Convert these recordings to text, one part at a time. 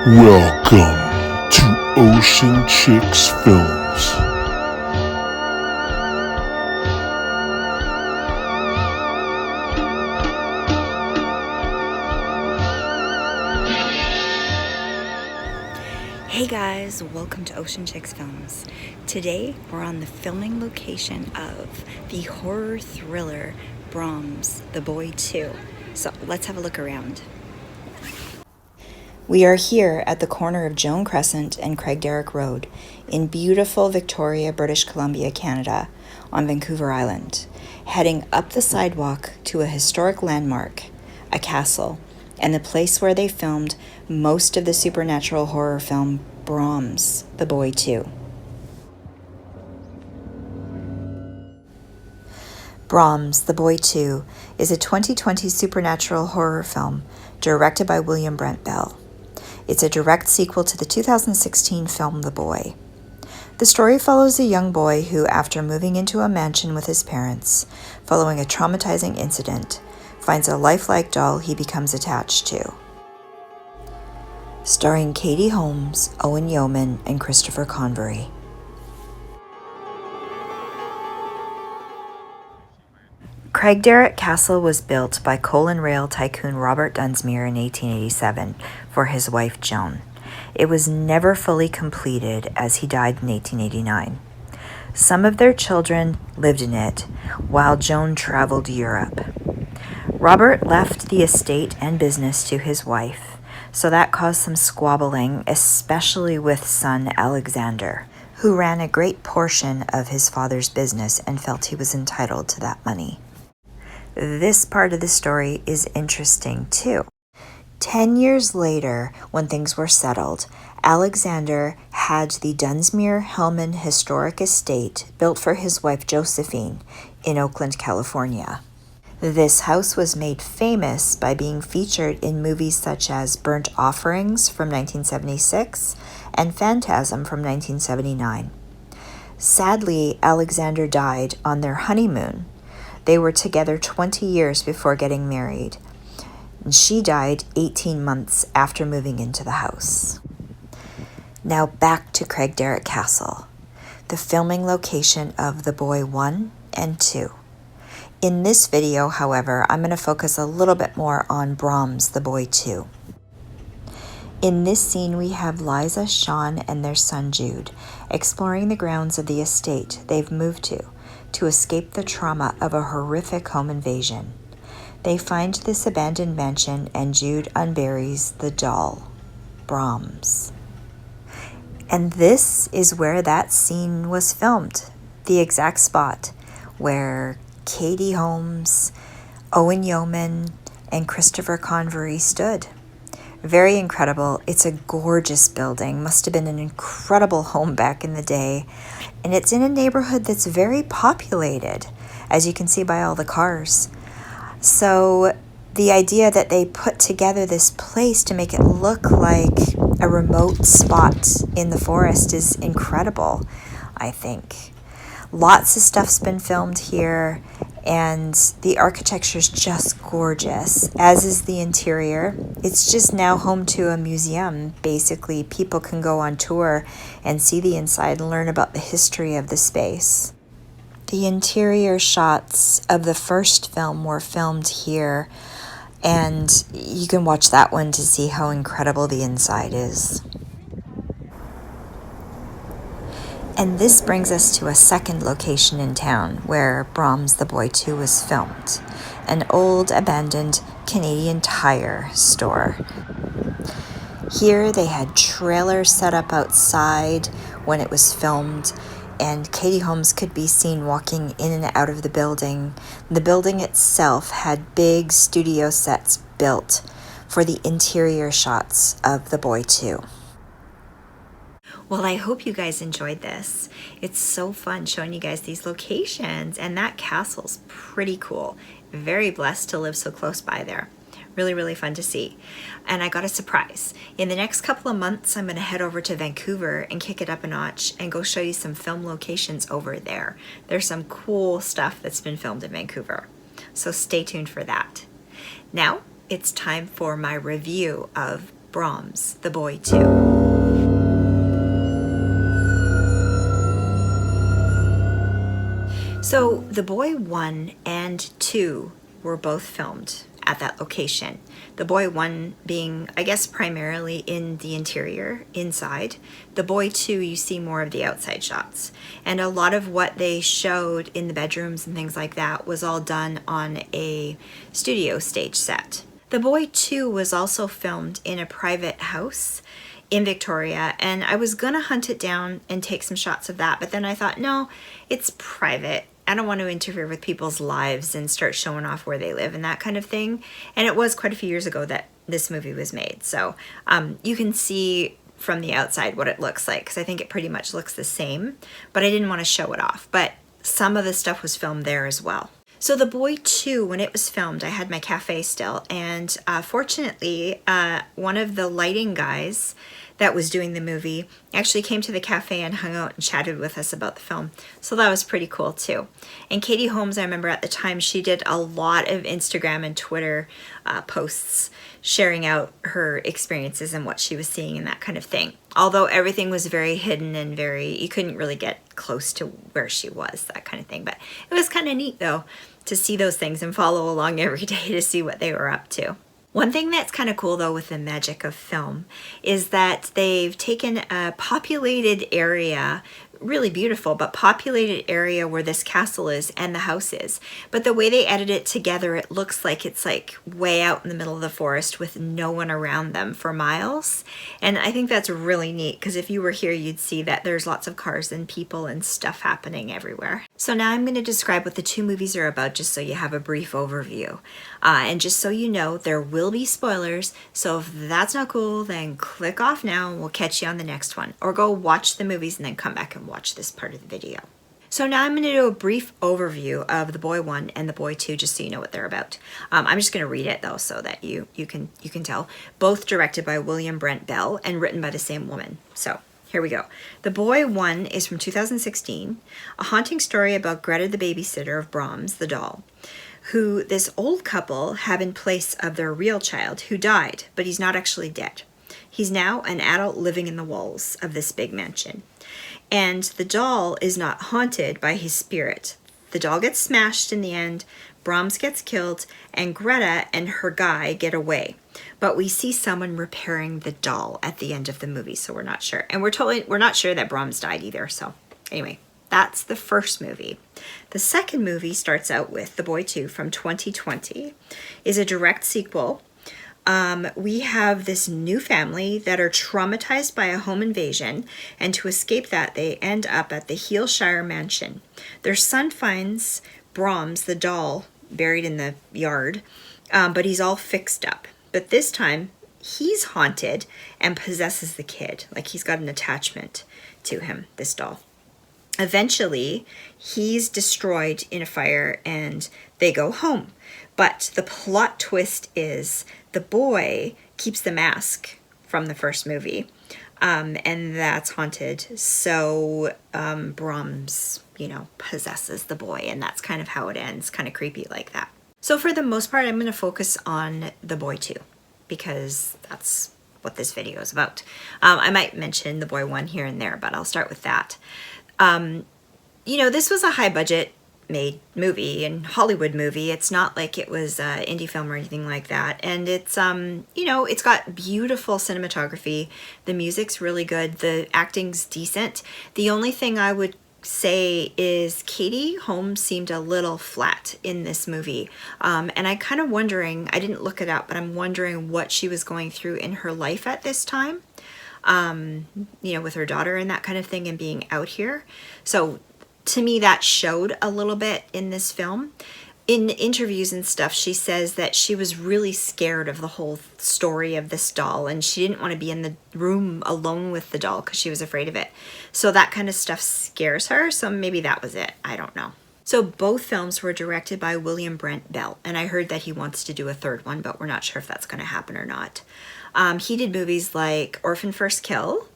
Welcome to Ocean Chicks Films. Hey guys, welcome to Ocean Chicks Films. Today we're on the filming location of the horror thriller Brahms, The Boy 2. So let's have a look around. We are here at the corner of Joan Crescent and Craigdarroch Road in beautiful Victoria, British Columbia, Canada, on Vancouver Island, heading up the sidewalk to a historic landmark, a castle, and the place where they filmed most of the supernatural horror film Brahms, The Boy 2. Brahms, The Boy 2 is a 2020 supernatural horror film directed by William Brent Bell. It's a direct sequel to the 2016 film The Boy. The story follows a young boy who, after moving into a mansion with his parents, following a traumatizing incident, finds a lifelike doll he becomes attached to. Starring Katie Holmes, Owen Yeoman, and Christopher Convery. Craigdarroch Castle was built by coal and rail tycoon Robert Dunsmuir in 1887 for his wife Joan. It was never fully completed as he died in 1889. Some of their children lived in it while Joan traveled Europe. Robert left the estate and business to his wife, so that caused some squabbling, especially with son Alexander, who ran a great portion of his father's business and felt he was entitled to that money. This part of the story is interesting too. 10 years later, when things were settled, Alexander had the Dunsmuir-Hellman Historic Estate built for his wife Josephine in Oakland, California. This house was made famous by being featured in movies such as Burnt Offerings from 1976 and Phantasm from 1979. Sadly, Alexander died on their honeymoon. They were together 20 years before getting married. And she died 18 months after moving into the house. Now back to Craigdarroch Castle, the filming location of The Boy 1 and 2. In this video, however, I'm going to focus a little bit more on Brahms, The Boy 2. In this scene, we have Liza, Sean, and their son Jude exploring the grounds of the estate they've moved to escape the trauma of a horrific home invasion. They find this abandoned mansion and Jude unburies the doll, Brahms. And this is where that scene was filmed, the exact spot where Katie Holmes, Owen Yeoman, and Christopher Convery stood. Very incredible. It's a gorgeous building. Must have been an incredible home back in the day. And it's in a neighborhood that's very populated, as you can see by all the cars. So the idea that they put together this place to make it look like a remote spot in the forest is incredible, I think. Lots of stuff's been filmed here, and the architecture's just gorgeous, as is the interior. It's just now home to a museum. Basically, people can go on tour and see the inside and learn about the history of the space. The interior shots of the first film were filmed here, and you can watch that one to see how incredible the inside is. And this brings us to a second location in town where Brahms, The Boy 2 was filmed, an old abandoned Canadian Tire store. Here they had trailers set up outside when it was filmed, and Katie Holmes could be seen walking in and out of the building. The building itself had big studio sets built for the interior shots of The Boy 2. Well, I hope you guys enjoyed this. It's so fun showing you guys these locations, and that castle's pretty cool. Very blessed to live so close by there. Really, really fun to see. And I got a surprise. In the next couple of months, I'm going to head over to Vancouver and kick it up a notch and go show you some film locations over there. There's some cool stuff that's been filmed in Vancouver. So stay tuned for that. Now, it's time for my review of Brahms, The Boy 2. So The Boy 1 and 2 were both filmed at that location. The Boy 1 being, I guess, primarily in the interior, inside. The Boy 2, you see more of the outside shots. And a lot of what they showed in the bedrooms and things like that was all done on a studio stage set. The Boy 2 was also filmed in a private house in Victoria, and I was gonna hunt it down and take some shots of that, but then I thought, no, it's private. I don't want to interfere with people's lives and start showing off where they live and that kind of thing. And it was quite a few years ago that this movie was made. So you can see from the outside what it looks like, because I think it pretty much looks the same, but I didn't want to show it off. But some of the stuff was filmed there as well. So The Boy 2, when it was filmed, I had my cafe still, and fortunately, one of the lighting guys that was doing the movie actually came to the cafe and hung out and chatted with us about the film. So that was pretty cool too. And Katie Holmes, I remember at the time, she did a lot of Instagram and Twitter posts sharing out her experiences and what she was seeing and that kind of thing. Although everything was very hidden and you couldn't really get close to where she was, that kind of thing. But it was kind of neat though to see those things and follow along every day to see what they were up to. One thing that's kind of cool though with the magic of film is that they've taken a populated area, really beautiful, but populated area where this castle is and the house is. But the way they edit it together, it looks like it's like way out in the middle of the forest with no one around them for miles. And I think that's really neat, because if you were here, you'd see that there's lots of cars and people and stuff happening everywhere. So now I'm going to describe what the two movies are about, just so you have a brief overview. And just so you know, there will be spoilers, so if that's not cool, then click off now and we'll catch you on the next one. Or go watch the movies and then come back and watch this part of the video. So now I'm going to do a brief overview of The Boy 1 and The Boy 2, just so you know what they're about. I'm just going to read it though, so that you can tell. Both directed by William Brent Bell and written by the same woman. So here we go. The Boy 1 is from 2016, a haunting story about Greta, the babysitter of Brahms, the doll, who this old couple have in place of their real child who died, but he's not actually dead. He's now an adult living in the walls of this big mansion. And the doll is not haunted by his spirit. The doll gets smashed in the end, Brahms gets killed, and Greta and her guy get away. But we see someone repairing the doll at the end of the movie, so we're not sure. And we're not sure that Brahms died either, so anyway. That's the first movie. The second movie starts out with The Boy 2 from 2020, is a direct sequel. We have this new family that are traumatized by a home invasion, and to escape that, they end up at the Heelshire mansion. Their son finds Brahms, the doll, buried in the yard, but he's all fixed up. But this time, he's haunted and possesses the kid. Like he's got an attachment to him, this doll. Eventually, he's destroyed in a fire and they go home. But the plot twist is the boy keeps the mask from the first movie, and that's haunted. So Brahms, possesses the boy, and that's kind of how it ends, kind of creepy like that. So for the most part, I'm going to focus on The Boy 2, because that's what this video is about. I might mention The Boy 1 here and there, but I'll start with that. This was a high budget made movie and Hollywood movie. It's not like it was an indie film or anything like that. And it's, it's got beautiful cinematography. The music's really good. The acting's decent. The only thing I would say is Katie Holmes seemed a little flat in this movie. And I kind of wondering, I didn't look it up, but I'm wondering what she was going through in her life at this time. With her daughter and that kind of thing and being out here. So to me, that showed a little bit in this film. In interviews and stuff, she says that she was really scared of the whole story of this doll, and she didn't want to be in the room alone with the doll because she was afraid of it. So that kind of stuff scares her, so maybe that was it. I don't know. So both films were directed by William Brent Bell, and I heard that he wants to do a third one, but we're not sure if that's going to happen or not. He did movies like Orphan First Kill,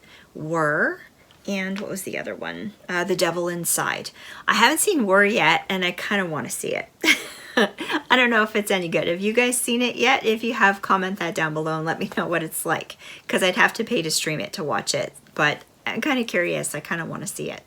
and what was the other one? The Devil Inside. I haven't seen War yet, and I kind of want to see it. I don't know if it's any good. Have you guys seen it yet? If you have, comment that down below and let me know what it's like, because I'd have to pay to stream it to watch it, but I'm kind of curious. I kind of want to see it.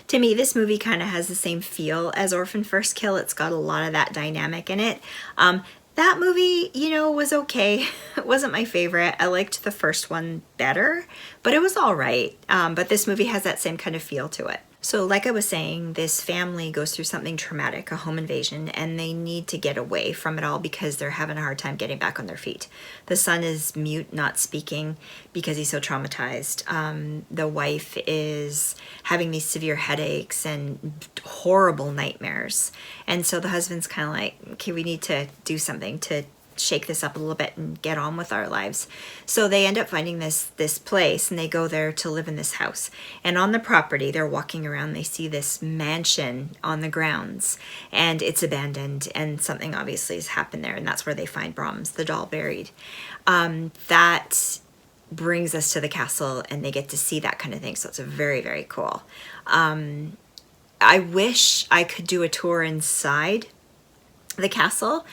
To me, this movie kind of has the same feel as Orphan First Kill. It's got a lot of that dynamic in it. That movie, you know, was okay. It wasn't my favorite. I liked the first one better, but it was all right. But this movie has that same kind of feel to it. So like I was saying, this family goes through something traumatic, a home invasion, and they need to get away from it all because they're having a hard time getting back on their feet. The son is mute, not speaking, because he's so traumatized. The wife is having these severe headaches and horrible nightmares. And so the husband's kind of like, okay, we need to do something to shake this up a little bit and get on with our lives. So they end up finding this place, and they go there to live in this house. And on the property, they're walking around, they see this mansion on the grounds, and it's abandoned, and something obviously has happened there, and that's where they find Brahms, the doll, buried. That brings us to the castle, and they get to see that kind of thing. So it's very, very cool. I wish I could do a tour inside the castle,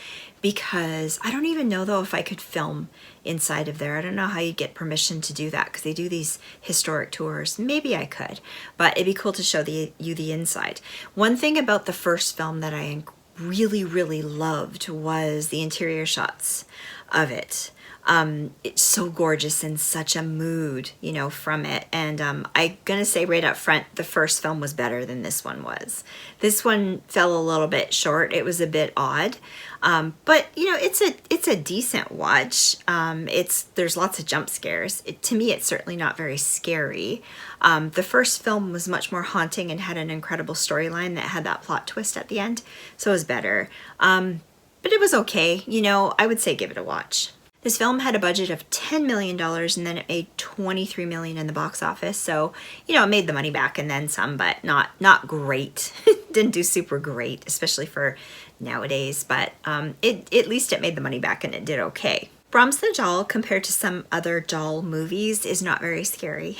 because I don't even know though if I could film inside of there. I don't know how you get permission to do that, because they do these historic tours. Maybe I could, but it'd be cool to show you the inside. One thing about the first film that I really, really loved was the interior shots of it. It's so gorgeous and such a mood, you know, from it. And I'm gonna say right up front, the first film was better than this one was. This one fell a little bit short. It was a bit odd, but you know, it's a decent watch. There's lots of jump scares. To me, it's certainly not very scary. The first film was much more haunting and had an incredible storyline that had that plot twist at the end, so it was better. But it was okay. You know, I would say give it a watch. This film had a budget of $10 million, and then it made $23 million in the box office. So, you know, it made the money back and then some, but not great. Didn't do super great, especially for nowadays. But at least it made the money back and it did okay. Brahms the doll, compared to some other doll movies, is not very scary.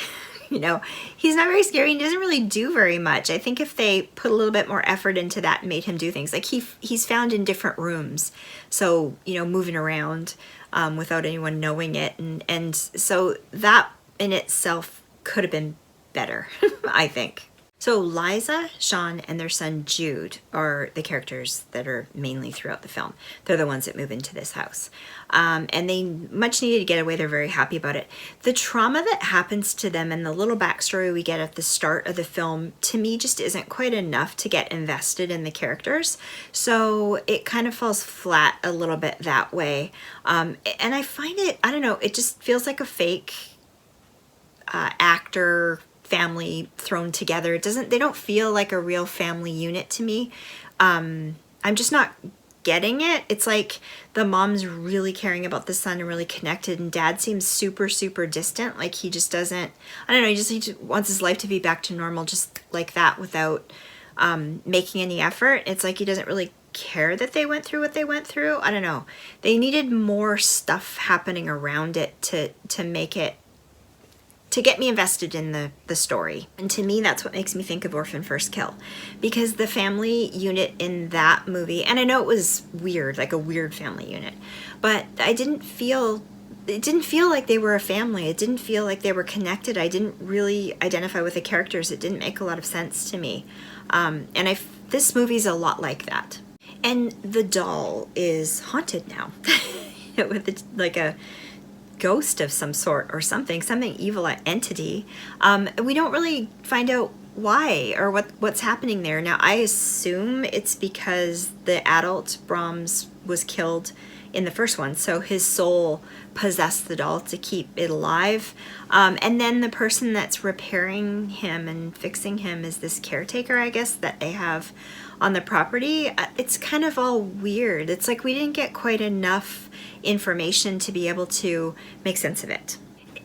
You know, he's not very scary. He doesn't really do very much. I think if they put a little bit more effort into that and made him do things, like he's found in different rooms, so, you know, moving around without anyone knowing it, and so that in itself could have been better, I think. So Liza, Sean, and their son Jude are the characters that are mainly throughout the film. They're the ones that move into this house. And they much needed to get away. They're very happy about it. The trauma that happens to them and the little backstory we get at the start of the film, to me, just isn't quite enough to get invested in the characters. So it kind of falls flat a little bit that way. And I find it, I don't know, it just feels like a fake actor family thrown together. They don't feel like a real family unit to me. I'm just not getting it. It's like the mom's really caring about the son and really connected, and dad seems super, super distant. Like he just doesn't, I don't know, he just wants his life to be back to normal just like that without making any effort. It's like he doesn't really care that they went through what they went through. I don't know. They needed more stuff happening around it to make it, to get me invested in the story. And to me, that's what makes me think of Orphan First Kill, because the family unit in that movie, and I know it was weird, like a weird family unit, but it didn't feel like they were a family. It didn't feel like they were connected. I didn't really identify with the characters. It didn't make a lot of sense to me. This movie's a lot like that. And the doll is haunted now with like a ghost of some sort or something evil entity. We don't really find out why or what's happening there. Now I assume it's because the adult Brahms was killed in the first one, so his soul possessed the doll to keep it alive, and then the person that's repairing him and fixing him is this caretaker, I guess, that they have on the property. It's kind of all weird. It's like we didn't get quite enough information to be able to make sense of it.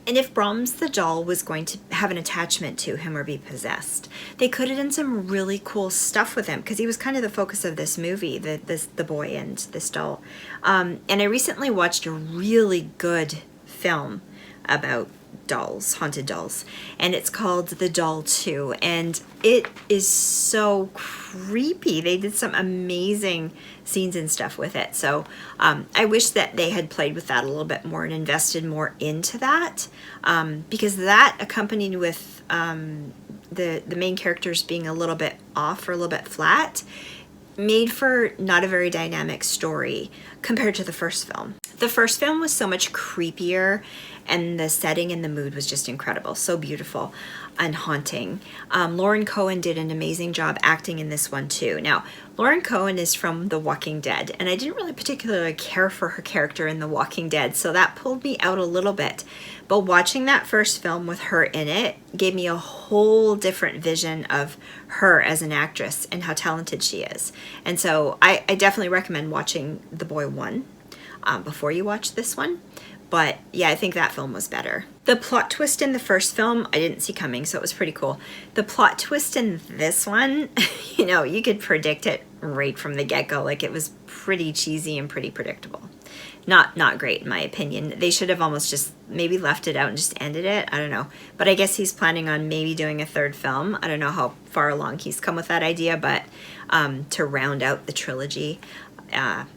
And if Brahms the doll was going to have an attachment to him or be possessed, they could have done some really cool stuff with him, because he was kind of the focus of this movie, the boy and this doll. And I recently watched a really good film about dolls, haunted dolls, and it's called The Doll 2, and it is so creepy. They did some amazing scenes and stuff with it, so I wish that they had played with that a little bit more and invested more into that, because that, accompanied with the main characters being a little bit off or a little bit flat, made for not a very dynamic story compared to the first film. The first film was so much creepier, and the setting and the mood was just incredible, so beautiful and haunting. Lauren Cohen did an amazing job acting in this one too. Now, Lauren Cohen is from The Walking Dead, and I didn't really particularly care for her character in The Walking Dead, so that pulled me out a little bit. But watching that first film with her in it gave me a whole different vision of her as an actress and how talented she is. And so I definitely recommend watching The Boy 1 before you watch this one. But yeah, I think that film was better. The plot twist in the first film, I didn't see coming, so it was pretty cool. The plot twist in this one, you know, you could predict it right from the get-go. Like, it was pretty cheesy and pretty predictable. Not great in my opinion. They should have almost just maybe left it out and just ended it. I don't know. But I guess he's planning on maybe doing a third film. I don't know how far along he's come with that idea, but to round out the trilogy,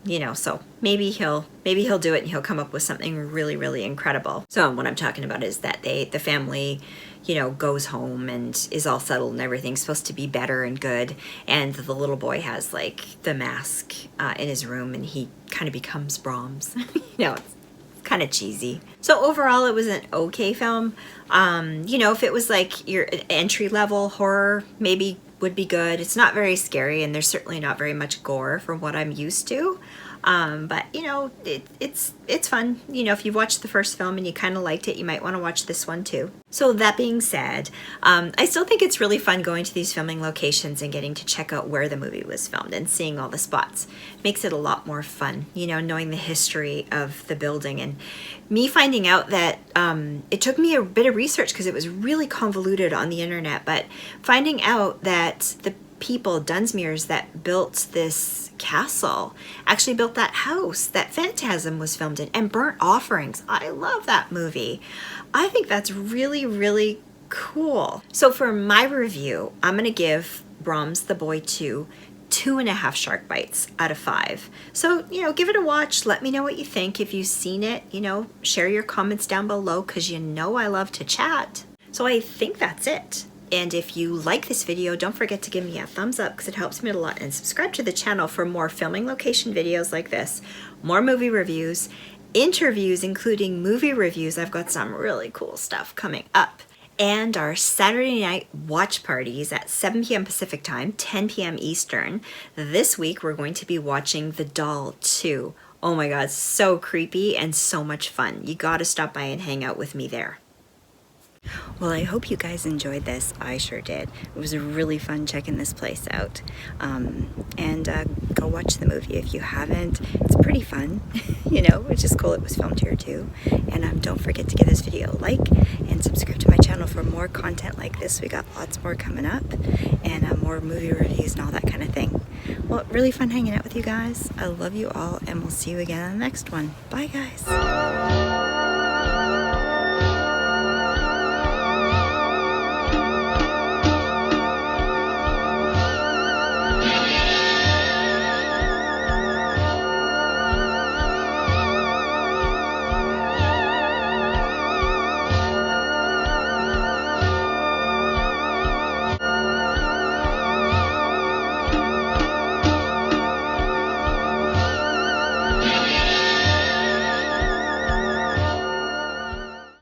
you know, so maybe he'll do it and he'll come up with something really, really incredible. So what I'm talking about is that the family, you know, goes home and is all settled and everything's supposed to be better and good, and the little boy has like the mask in his room, and he kind of becomes Brahms. You know, it's kind of cheesy. So overall, it was an okay film. You know, if it was like your entry-level horror, maybe would be good. It's not very scary, and there's certainly not very much gore from what I'm used to. But you know, it's fun. You know, if you've watched the first film and you kind of liked it, you might want to watch this one too. So that being said, I still think it's really fun going to these filming locations and getting to check out where the movie was filmed and seeing all the spots. Makes it a lot more fun, you know, knowing the history of the building. And me finding out that it took me a bit of research because it was really convoluted on the internet, but finding out that the people, Dunsmuirs, that built this castle actually built that house that Phantasm was filmed in, and Burnt Offerings. I love that movie. I think that's really, really cool. So for my review, I'm going to give Brahms The Boy 2 2.5 shark bites out of 5. So, you know, give it a watch. Let me know what you think. If you've seen it, you know, share your comments down below, because you know I love to chat. So I think that's it. And if you like this video, don't forget to give me a thumbs up because it helps me a lot, and subscribe to the channel for more filming location videos like this, more movie reviews, interviews, including movie reviews. I've got some really cool stuff coming up. And our Saturday night watch parties at 7 p.m. Pacific time, 10 p.m. Eastern. This week we're going to be watching The Doll 2. Oh my god, so creepy and so much fun. You gotta stop by and hang out with me there. Well, I hope you guys enjoyed this. I sure did. It was really fun checking this place out. And go watch the movie if you haven't. It's pretty fun, you know, which is cool. It was filmed here too. And don't forget to give this video a like and subscribe to my channel for more content like this. We got lots more coming up, and more movie reviews and all that kind of thing. Well, really fun hanging out with you guys. I love you all, and we'll see you again on the next one. Bye, guys.